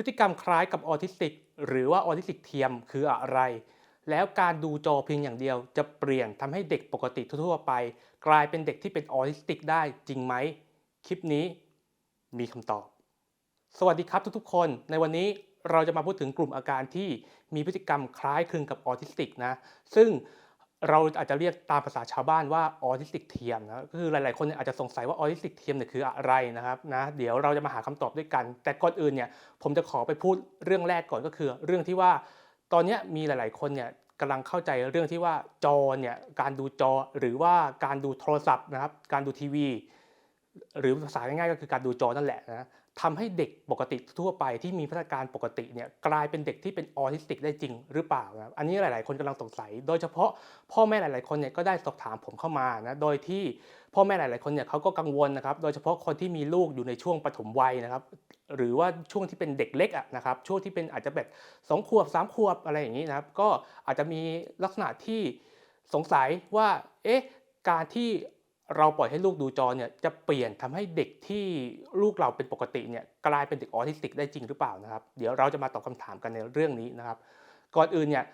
พฤติกรรมคล้ายกับออทิสติกหรือว่าออทิสติกเทียมคืออะไรแล้วการดูจอเพียงอย่างเดียวจะเปลี่ยนทำให้เด็กปกติทั่วๆไปกลายเป็นเด็กที่เป็นออทิสติกได้จริงไหมคลิปนี้มีคำตอบสวัสดีครับทุกๆคนในวันนี้เราจะมาพูดถึงกลุ่มอาการที่มีพฤติกรรมคล้ายคลึงกับออทิสติกนะซึ่งเราอาจจะเรียกตามภาษาชาวบ้านว่าออทิสติกเทียมนะก็คือหลายๆคนเนี่ยอาจจะสงสัยว่าออทิสติกเทียมเนี่ยคืออะไรนะครับนะเดี๋ยวเราจะมาหาคำตอบด้วยกันแต่ก่อนอื่นเนี่ยผมจะขอไปพูดเรื่องแรกก่อนก็คือเรื่องที่ว่าตอนนี้มีหลายๆคนเนี่ยกำลังเข้าใจเรื่องที่ว่าจอเนี่ยการดูจอหรือว่าการดูโทรศัพท์นะครับการดูทีวีหรือภาษาง่ายๆก็คือการดูจอนั่นแหละนะทำให้เด็กปกติทั่วไปที่มีพัฒนาการปกติเนี่ยกลายเป็นเด็กที่เป็นออทิสติกได้จริงหรือเปล่านะอันนี้หลายๆคนกำลังสงสัยโดยเฉพาะพ่อแม่หลายๆคนเนี่ยก็ได้สอบถามผมเข้ามานะโดยที่พ่อแม่หลายๆคนเนี่ยเขาก็กังวลนะครับโดยเฉพาะคนที่มีลูกอยู่ในช่วงปฐมวัยนะครับหรือว่าช่วงที่เป็นเด็กเล็กอะนะครับช่วงที่เป็นอาจจะแบบ2ขวบ3ขวบอะไรอย่างนี้นะครับก็อาจจะมีลักษณะที่สงสัยว่าเอ๊ะการที่เราปล่อยให้ลูกดูจอเนี่ยจะเปลี่ยนทำให้เด็กที่ลูกเราเป็นปกติเนี่ยกลายเป็นเด็กออทิสติกได้จริงหรือเปล่านะครับเดี๋ยวเราจะมาตอบคำถามกันในเรื่องนี้นะครับก่อนอื่นเนี่ย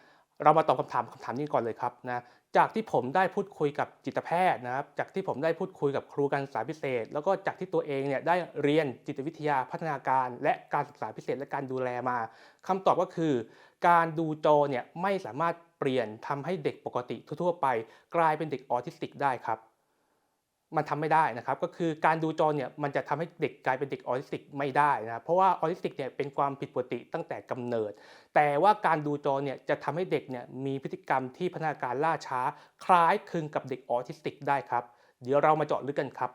เรามาตอบคำถามนี้ก่อนเลยครับนะจากที่ผมได้พูดคุยกับจิตแพทย์นะครับจากที่ผมได้พูดคุยกับครูการศึกษาพิเศษแล้วก็จากที่ตัวเองเนี่ยได้เรียนจิตวิทยาพัฒนาการและการศึกษาพิเศษและการดูแลมาคำตอบก็คือการดูจอเนี่ยไม่สามารถเปลี่ยนทำให้เด็กปกติทั่วๆไปกลายเป็นเด็กออทิสติกได้ครับ มันทำไม่ได้นะครับก็คือการดูจอเนี่ยมันจะทำให้เด็กกลายเป็นเด็กออทิสติกไม่ได้นะครับเพราะว่าออทิสติกเนี่ยเป็นความผิดปกติตั้งแต่กำเนิดแต่ว่าการดูจอเนี่ยจะทำให้เด็กเนี่ยมีพฤติกรรมที่พัฒนาการล่าช้าคล้ายคลึงกับเด็กออทิสติกได้ครับเดี๋ยวเรามาเจาะลึกกันครับ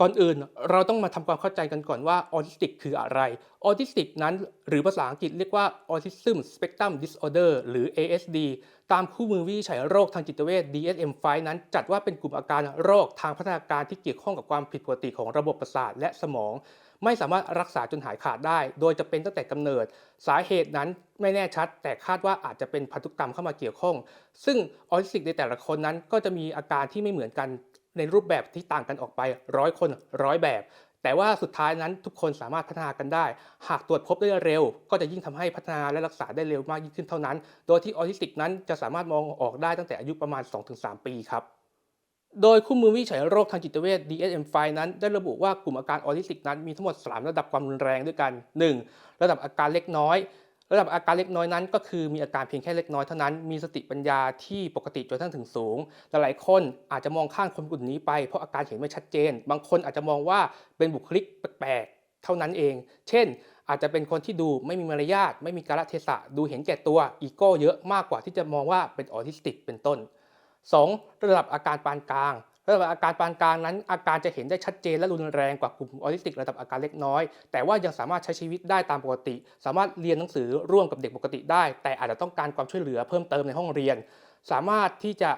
ก่อนอื่นเราต้องมาทำความเข้าใจกันก่อนว่าออทิสติกคืออะไรออทิสติกนั้นหรือภาษาอังกฤษเรียกว่า Autism Spectrum Disorder หรือ ASD ตามคู่มือวินิจฉัยโรคทางจิตเวช DSM-5 นั้นจัดว่าเป็นกลุ่มอาการโรคทางพัฒนาการที่เกี่ยวข้องกับความผิดปกติของระบบประสาทและสมองไม่สามารถรักษาจนหายขาดได้โดยจะเป็นตั้งแต่กำเนิดสาเหตุนั้นไม่แน่ชัดแต่คาดว่าอาจจะเป็นพันธุกรรมเข้ามาเกี่ยวข้องซึ่งออทิสติกในแต่ละคนนั้นก็จะมีอาการที่ไม่เหมือนกันในรูปแบบที่ต่างกันออกไป100คน100แบบแต่ว่าสุดท้ายนั้นทุกคนสามารถพัฒนากันได้หากตรวจพบได้เร็วก็จะยิ่งทำให้พัฒนาและรักษาได้เร็วมากยิ่งขึ้นเท่านั้นโดยที่ออทิสติกนั้นจะสามารถมองออกได้ตั้งแต่อายุประมาณ 2-3 ปีครับโดยคู่มือวินิจฉัยโรคทางจิตเวช DSM-5 นั้นได้ระบุว่ากลุ่มอาการออทิสติกนั้นมีทั้งหมด3ระดับความรุนแรงด้วยกัน1ระดับอาการเล็กน้อยระดับอาการเล็กน้อยนั้นก็คือมีอาการเพียงแค่เล็กน้อยเท่านั้นมีสติปัญญาที่ปกติจนกระทั่งถึงสูงหลายๆคนอาจจะมองข้ามคนกลุ่มนี้ไปเพราะอาการเห็นไม่ชัดเจนบางคนอาจจะมองว่าเป็นบุคลิกแปลกๆเท่านั้นเองเช่นอาจจะเป็นคนที่ดูไม่มีมารยาทไม่มีกาลเทศะดูเห็นแก่ตัวอีโก้เยอะมากกว่าที่จะมองว่าเป็นออทิสติกเป็นต้น 2. ระดับอาการปานกลางระดับอาการปานกลางนั้นอาการจะเห็นได้ชัดเจนและรุนแรงกว่ากลุ่มออทิสติกระดับอาการเล็กน้อยแต่ว่ายังสามารถใช้ชีวิตได้ตามปกติสามารถเรียนหนังสือร่วมกับเด็กปกติได้แต่อาจจะต้องการความช่วยเหลือเพิ่มเติมในห้องเรียนสามารถที่จะ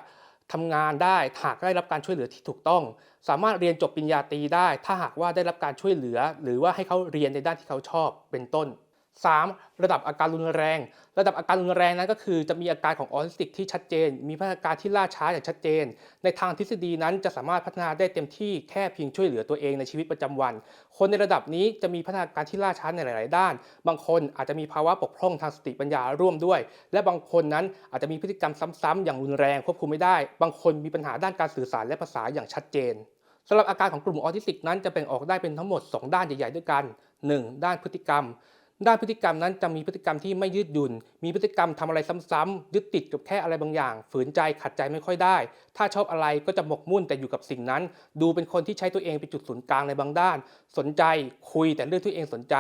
ทำงานได้หากได้รับการช่วยเหลือที่ถูกต้องสามารถเรียนจบปริญญาตรีได้ถ้าหากว่าได้รับการช่วยเหลือหรือว่าให้เขาเรียนในด้านที่เขาชอบเป็นต้น 3. ระดับอาการรุนแรงระดับอาการรุนแรงนั้นก็คือจะมีอาการของออทิสติกที่ชัดเจนมีพัฒนาการที่ล่าช้าอย่างชัดเจนในทางทฤษฎีนั้นจะสามารถพัฒนาได้เต็มที่แค่เพียงช่วยเหลือตัวเองในชีวิตประจำวันคนในระดับนี้จะมีพัฒนาการที่ล่าช้าในหลายๆด้านบางคนอาจจะมีภาวะบกพร่องทางสติปัญญาร่วมด้วยและบางคนนั้นอาจจะมีพฤติกรรมซ้ำๆอย่างรุนแรงควบคุมไม่ได้บางคนมีปัญหาด้านการสื่อสารและภาษาอย่างชัดเจนสำหรับอาการของกลุ่มออทิสติกนั้นจะแบ่งออกได้เป็นทั้งหมด2ด้านใหญ่ๆด้วยกัน1ด้านพฤติกรรมด้านพฤติกรรมนั้นจะมีพฤติกรรมที่ไม่ยืดหยุ่นมีพฤติกรรมทำอะไรซ้ำๆยึดติดกับแค่อะไรบางอย่างฝืนใจขัดใจไม่ค่อยได้ถ้าชอบอะไรก็จะหมกมุ่นแต่อยู่กับสิ่งนั้นดูเป็นคนที่ใช้ตัวเองเป็นจุดศูนย์กลางในบางด้านสนใจคุยแต่เรื่องที่ตัวเองสนใจ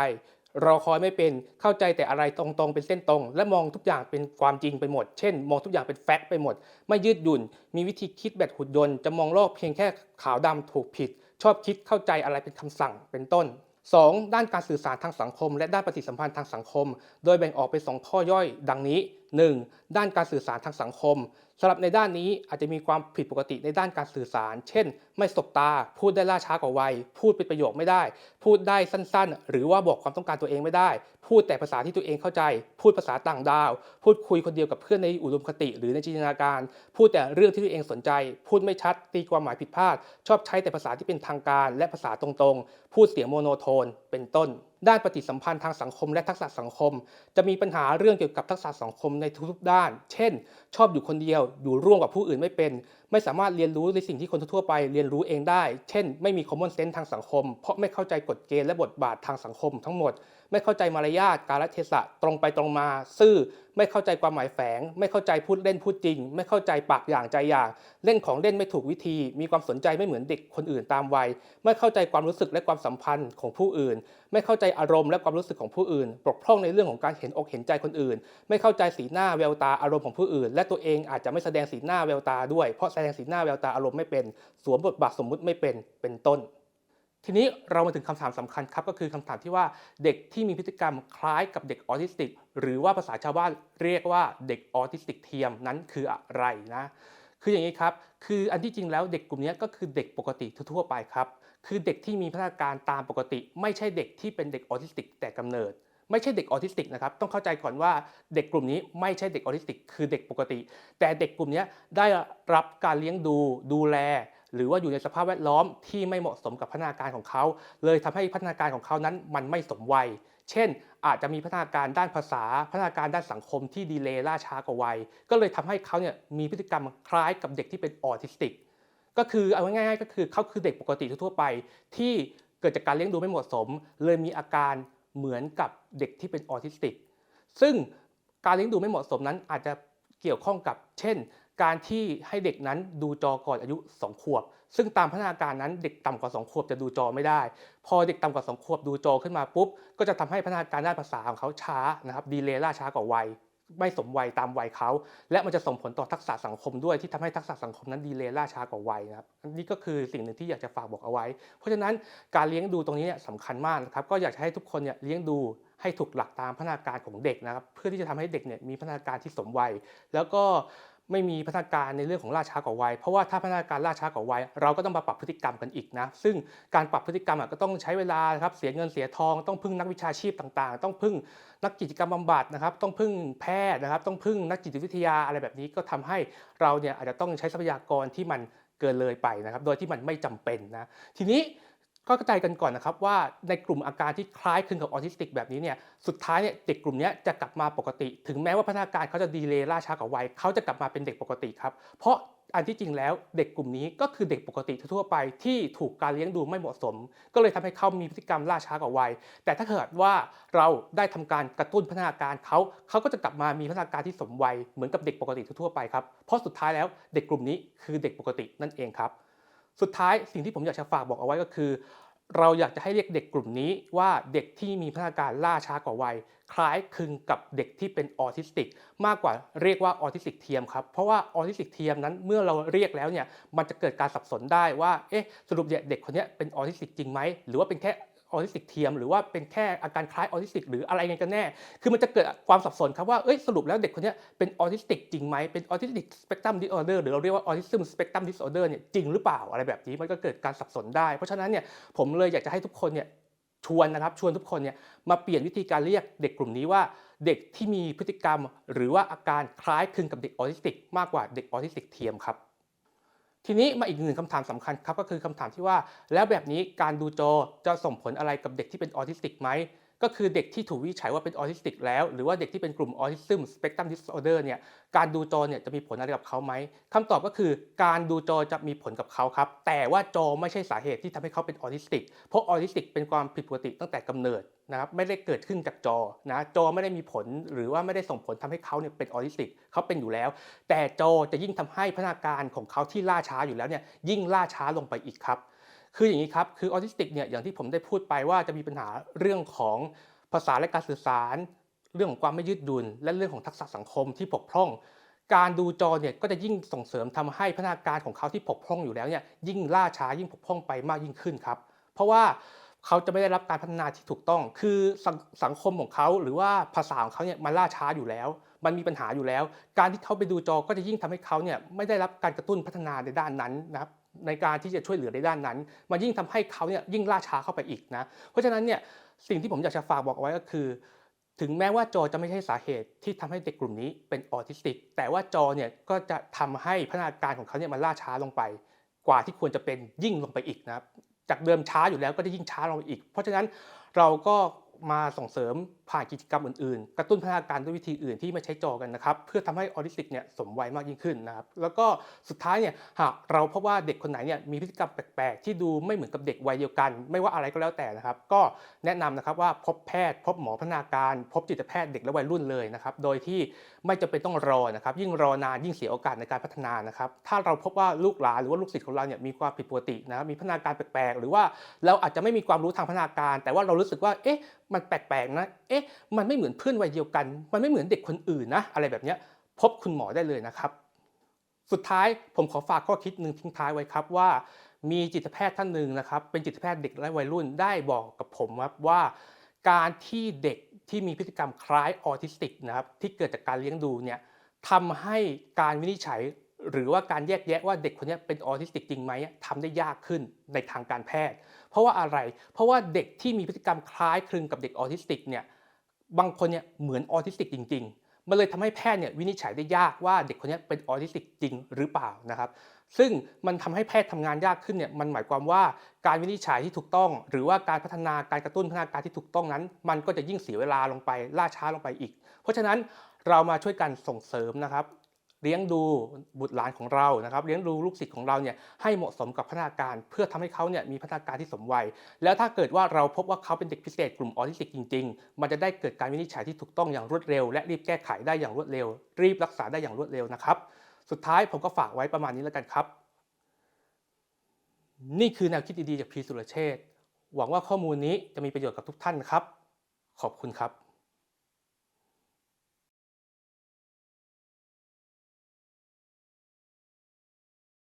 รอคอยไม่เป็นเข้าใจแต่อะไรตรงๆเป็นเส้นตรงและมองทุกอย่างเป็นความจริงไปหมดเช่นมองทุกอย่างเป็นแฟกต์ไปหมดไม่ยืดหยุ่นมีวิธีคิดแบบหุ่นยนต์จะมองโลกเพียงแค่ขาวดำถูกผิดชอบคิดเข้าใจอะไรเป็นคำสั่งเป็นต้น2ด้านการสื่อสารทางสังคมและด้านปฏิสัมพันธ์ทางสังคมโดยแบ่งออกเป็น2ข้อย่อยดังนี้1ด้านการสื่อสารทางสังคมสำหรับในด้านนี้อาจจะมีความผิดปกติในด้านการสื่อสารเช่นไม่สบตาพูดได้ล่าช้ากว่าวัยพูดเป็นประโยคไม่ได้พูดได้สั้นๆหรือว่าบอกความต้องการตัวเองไม่ได้พูดแต่ภาษาที่ตัวเองเข้าใจพูดภาษาต่างดาวพูดคุยคนเดียวกับเพื่อนในอุดมคติหรือในจินตนาการพูดแต่เรื่องที่ตัวเองสนใจพูดไม่ชัดตีความหมายผิดพลาดชอบใช้แต่ภาษาที่เป็นทางการและภาษาตรงๆพูดเสียงโมโนโทนเป็นต้น ด้านปฏิสัมพันธ์ทางสังคมและทักษะสังคมจะมีปัญหาเรื่องเกี่ยวกับทักษะสังคมในทุกๆด้านเช่นชอบอยู่คนเดียวอยู่ร่วมกับผู้อื่นไม่เป็นไม่สามารถเรียนรู้ในสิ่งที่คนทั่วไปเรียนรู้เองได้เช่นไม่มี common sense ทางสังคมเพราะไม่เข้าใจกฎเกณฑ์และบทบาททางสังคมทั้งหมดไม่เข้าใจมารยาทกาลเทศะตรงไปตรงมาซื่อไม่เข้าใจความหมายแฝงไม่เข้าใจพูดเล่นพูดจริงไม่เข้าใจปากอย่างใจอย่างเล่นของเล่นไม่ถูกวิธีมีความสนใจไม่เหมือนเด็กคนอื่นตามวัยไม่เข้าใจความรู้สึกและความสัมพันธ์ของผู้อื่นไม่เข้าใจอารมณ์และความรู้สึกของผู้อื่นบกพร่องในเรื่องของการเห็นอกเห็นใจคนอื่นไม่เข้าใจสีหน้าแววตาอารมณ์ของผู้อื่นและตัวเองอาจจะไม่แสดงสีหน้าแววตาด้วยเพราะแสดงสีหน้าแววตาอารมณ์ไม่เป็นสวมบทบาทสมมุติไม่เป็นต้นทีนี้เรามาถึงคำถามสำคัญครับก็คือคำถามที่ว่าเด็กที่มีพฤติกรรมคล้ายกับเด็กออทิสติกหรือว่าภาษาชาวบ้านเรียกว่าเด็กออทิสติกเทียมนั้นคืออะไรนะคืออย่างนี้ครับคืออันที่จริงแล้วเด็กกลุ่มนี้ก็คือเด็กปกติทั่วไปครับคือเด็กที่มีพัฒนาการตามปกติไม่ใช่เด็กที่เป็นเด็กออทิสติกแต่กำเนิดไม่ใช่เด็กออทิสติกนะครับต้องเข้าใจก่อนว่าเด็กกลุ่มนี้ไม่ใช่เด็กออทิสติกคือเด็กปกติแต่เด็กกลุ่มนี้ได้รับการเลี้ยงดูแลหรือว่าอยู่ในสภาพแวดล้อมที่ไม่เหมาะสมกับพัฒนาการของเขาเลยทำให้พัฒนาการของเขานั้นมันไม่สมวัยเช่นอาจจะมีพัฒนาการด้านภาษาพัฒนาการด้านสังคมที่ดีเลย์ล่าช้ากว่าวัยก็เลยทำให้เขาเนี่ยมีพฤติกรรมคล้ายกับเด็กที่เป็นออทิสติกก็คือเอาง่ายๆก็คือเขาคือเด็กปกติทั่วไปที่เกิดจากการเลี้ยงดูไม่เหมาะสมเลยมีอาการเหมือนกับเด็กที่เป็นออทิสติกซึ่งการเลี้ยงดูไม่เหมาะสมนั้นอาจจะเกี่ยวข้องกับเช่นการที่ให้เด็กนั้นดูจอก่อนอายุ2 ขวบซึ่งตามพัฒนาการนั้นเด็กต่ำกว่า2 ขวบจะดูจอไม่ได้พอเด็กต่ำกว่า2 ขวบดูจอขึ้นมาปุ๊บก็จะทำให้พัฒนาการด้านภาษาของเขาช้านะครับดีเลย์ล่าช้ากว่าวัยไม่สมวัยตามวัยเขาและมันจะส่งผลต่อทักษะสังคมด้วยที่ทำให้ทักษะสังคมนั้นดีเลย์ล่าช้ากว่าวัยนะครับนี่ก็คือสิ่งหนึ่งที่อยากจะฝากบอกเอาไว้เพราะฉะนั้นการเลี้ยงดูตรงนี้เนี่ยสำคัญมากนะครับก็อยากจะให้ทุกคนเนี่ยเลี้ยงดูให้ถูกหลักตามพัฒนาการของเด็กนะครับเพื่อที่จะทำให้เด็กเนี่ยมีพัฒนาการที่สมวัยแล้วก็ไม่มีพัฒนาการในเรื่องของล่าช้ากว่าวัยเพราะว่าถ้าพัฒนาการล่าช้ากว่าวัยเราก็ต้องมาปรับพฤติกรรมกันอีกนะซึ่งการปรับพฤติกรรมก็ต้องใช้เวลาครับเสียเงินเสียทองต้องพึ่งนักวิชาชีพต่างๆต้องพึ่งนักกิจกรรมบำบัดนะครับต้องพึ่งแพทย์นะครับต้องพึ่งนักจิตวิทยาอะไรแบบนี้ก็ทำให้เราเนี่ยอาจจะต้องใช้ทรัพยากรที่มันเกินเลยไปนะครับโดยที่มันไม่จำเป็นนะทีนี้ก็เข้าใจกันก่อนนะครับว่าในกลุ่มอาการที่คล้ายคลึงกับออทิสติกแบบนี้เนี่ยสุดท้ายเนี่ยเด็กกลุ่มนี้จะกลับมาปกติถึงแม้ว่าพัฒนาการเขาจะดีเลย์ล่าช้ากว่าวัยเขาจะกลับมาเป็นเด็กปกติครับเพราะอันที่จริงแล้วเด็กกลุ่มนี้ก็คือเด็กปกติทั่วไปที่ถูกการเลี้ยงดูไม่เหมาะสมก็เลยทำให้เขามีพฤติกรรมล่าช้ากว่าวัยแต่ถ้าเกิดว่าเราได้ทำการกระตุ้นพัฒนาการเขาก็จะกลับมามีพัฒนาการที่สมวัยเหมือนกับเด็กปกติทั่วไปครับเพราะสุดท้ายแล้วเด็กกลุ่มนี้คือเด็กปกตินั่นเองครับสุดท้ายสิ่งที่ผมอยากจะฝากบอกเอาไว้ก็คือเราอยากจะให้เรียกเด็กกลุ่มนี้ว่าเด็กที่มีพัฒนาการล่าช้ากว่าวัยคล้ายคลึงกับเด็กที่เป็นออทิสติกมากกว่าเรียกว่าออทิสติกเทียมครับเพราะว่าออทิสติกเทียมนั้นเมื่อเราเรียกแล้วเนี่ยมันจะเกิดการสับสนได้ว่าเอ๊ะสรุปเด็กคนนี้เป็นออทิสติกจริงไหมหรือว่าเป็นแค่ออทิสติกเทียมหรือว่าเป็นแค่อาการคล้ายออทิสติกหรืออะไรกันแน่คือมันจะเกิดความสับสนครับว่าสรุปแล้วเด็กคนนี้เป็นออทิสติกจริงไหมเป็นออทิสติกสเปกตรัมดิสออเดอร์หรือเราเรียกว่าออทิซึมสเปกตรัมดิสออเดอร์เนี่ยจริงหรือเปล่าอะไรแบบนี้มันก็เกิดการสับสนได้เพราะฉะนั้นเนี่ยผมเลยอยากจะให้ทุกคนเนี่ยชวนทุกคนเนี่ยมาเปลี่ยนวิธีการเรียกเด็กกลุ่มนี้ว่าเด็กที่มีพฤติกรรมหรือว่าอาการคล้ายคลึงกับเด็กออทิสติกมากกว่าเด็กออทิสติกเทียมครับทีนี้มาอีกหนึ่งคำถามสำคัญครับก็คือคำถามที่ว่าแล้วแบบนี้การดูจอจะส่งผลอะไรกับเด็กที่เป็นออทิสติกไหมก็คือเด็กที่ถูกวินิจฉัยว่าเป็นออทิสติกแล้วหรือว่าเด็กที่เป็นกลุ่มออทิซึมสเปกตรัมดิสออเดอร์เนี่ยการดูจอเนี่ยจะมีผลอะไรกับเขาไหมคำตอบก็คือการดูจอจะมีผลกับเขาครับแต่ว่าจอไม่ใช่สาเหตุที่ทำให้เขาเป็นออทิสติกเพราะออทิสติกเป็นความผิดปกติตั้งแต่กำเนิดนะครับไม่ได้เกิดขึ้นจากจอนะจอไม่ได้มีผลหรือว่าไม่ได้ส่งผลทำให้เขาเนี่ยเป็นออทิสติกเขาเป็นอยู่แล้วแต่จอจะยิ่งทำให้พัฒนาการของเขาที่ล่าช้าอยู่แล้วเนี่ยยิ่งล่าช้าลงไปอีกครับคืออย่างนี้ครับคือออทิสติกเนี่ยอย่างที่ผมได้พูดไปว่าจะมีปัญหาเรื่องของภาษาและการสื่อสารเรื่องของความไม่ยืดหยุ่นและเรื่องของทักษะสังคมที่บกพร่องการดูจอเนี่ยก็จะยิ่งส่งเสริมทำให้พัฒนาการของเขาที่บกพร่องอยู่แล้วเนี่ยยิ่งล่าช้ายิ่งบกพร่องไปมากยิ่งขึ้นครับเพราะว่าเขาจะไม่ได้รับการพัฒนาที่ถูกต้องคือสังคมของเขาหรือว่าภาษาของเขาเนี่ยมันล่าช้าอยู่แล้วมันมีปัญหาอยู่แล้วการที่เขาไปดูจอก็จะยิ่งทำให้เขาเนี่ยไม่ได้รับการกระตุ้นพัฒนาในด้านนั้นนะครับในการที่จะช่วยเหลือในด้านนั้นมันยิ่งทำให้เขาเนี่ยยิ่งล่าช้าเข้าไปอีกนะเพราะฉะนั้นเนี่ยสิ่งที่ผมอยากจะฝากบอกเอาไว้ก็คือถึงแม้ว่าจอจะไม่ใช่สาเหตุที่ทำให้เด็กกลุ่มนี้เป็นออทิสติกแต่ว่าจอเนี่ยก็จะทำให้พัฒนาการของเขาเนี่ยมันล่าช้าลงไปกว่าที่ควรจะเป็นยิ่งลงไปอีกนะครับจากเดิมช้าอยู่แล้วก็จะยิ่งช้าลงไปอีกเพราะฉะนั้นเราก็ มาส่งเสริมผ่านกิจกรรมอื่นๆกระตุ้นพัฒนาการด้วยวิธีอื่นที่ไม่ใช้จอกันนะครับเพื่อทำให้ออทิสติกเนี่ยสมวัยมากยิ่งขึ้นนะครับแล้วก็สุดท้ายเนี่ยหากเราพบว่าเด็กคนไหนเนี่ยมีพฤติกรรมแปลกๆที่ดูไม่เหมือนกับเด็กวัยเดียวกันไม่ว่าอะไรก็แล้วแต่นะครับก็แนะนำนะครับว่าพบแพทย์พบหมอพัฒนาการพบจิตแพทย์เด็กและวัยรุ่นเลยนะครับโดยที่ไม่จำเป็นต้องรอนะครับยิ่งรอนานยิ่งเสียโอกาสในการพัฒนานะครับถ้าเราพบว่าลูกหลานหรือว่าลูกศิษย์ของเราเนี่ยมีความผิดปกตินะครับมีพัฒนาการแปลกๆหรือว่าเราอาจจะไม่มีความรู้ทางพัฒนาการแต่ว่าเรารู้สึกว่าเอ๊ะมันแปลกๆนะเอ๊ะมันไม่เหมือนเพื่อนวัยเดียวกันมันไม่เหมือนเด็กคนอื่นนะอะไรแบบนี้พบคุณหมอได้เลยนะครับสุดท้ายผมขอฝากข้อคิดหนึ่งทิ้งท้ายไว้ครับว่ามีจิตแพทย์ท่านหนึ่งนะครับเป็นจิตแพทย์เด็กและวัยรุ่นได้บอกกับผมครับว่าการที่เด็กที่มีพฤติกรรมคล้ายออทิสติกนะครับที่เกิดจากการเลี้ยงดูเนี่ยทำให้การวินิจฉัยหรือว่าการแยกแยะว่าเด็กคนนี้เป็นออทิสติกจริงไหมทำได้ยากขึ้นในทางการแพทย์เพราะว่าอะไรเพราะว่าเด็กที่มีพฤติกรรมคล้ายคลึงกับเด็กออทิสติกเนี่ยบางคนเนี่ยเหมือนออทิสติกจริงๆมันเลยทำให้แพทย์เนี่ยวินิจฉัยได้ยากว่าเด็กคนนี้เป็นออทิสติกจริงหรือเปล่านะครับซึ่งมันทำให้แพทย์ทำงานยากขึ้นเนี่ยมันหมายความว่าการวินิจฉัยที่ถูกต้องหรือว่าการพัฒนาการกระตุ้นพัฒนาการที่ถูกต้องนั้นมันก็จะยิ่งเสียเวลาลงไปล่าช้าลงไปอีกเพราะฉะนั้นเรามาช่วยกันส่งเสริมนะครับเลี้ยงดูบุตรหลานของเรานะครับเลี้ยงดูลูกศิษย์ของเราเนี่ยให้เหมาะสมกับพัฒนาการเพื่อทำให้เขาเนี่ยมีพัฒนาการที่สมวัยแล้วถ้าเกิดว่าเราพบว่าเขาเป็นเด็กพิเศษกลุ่มออทิสติกจริงๆมันจะได้เกิดการวินิจฉัยที่ถูกต้องอย่างรวดเร็วและรีบแก้ไขได้อย่างรวดเร็วรีบรักษาได้อย่างรวดเร็วนะครับสุดท้ายผมก็ฝากไว้ประมาณนี้แล้วกันครับนี่คือแนวคิดดีๆจากพีสุรเชษฐ์หวังว่าข้อมูลนี้จะมีประโยชน์กับทุกท่านครับขอบคุณครับ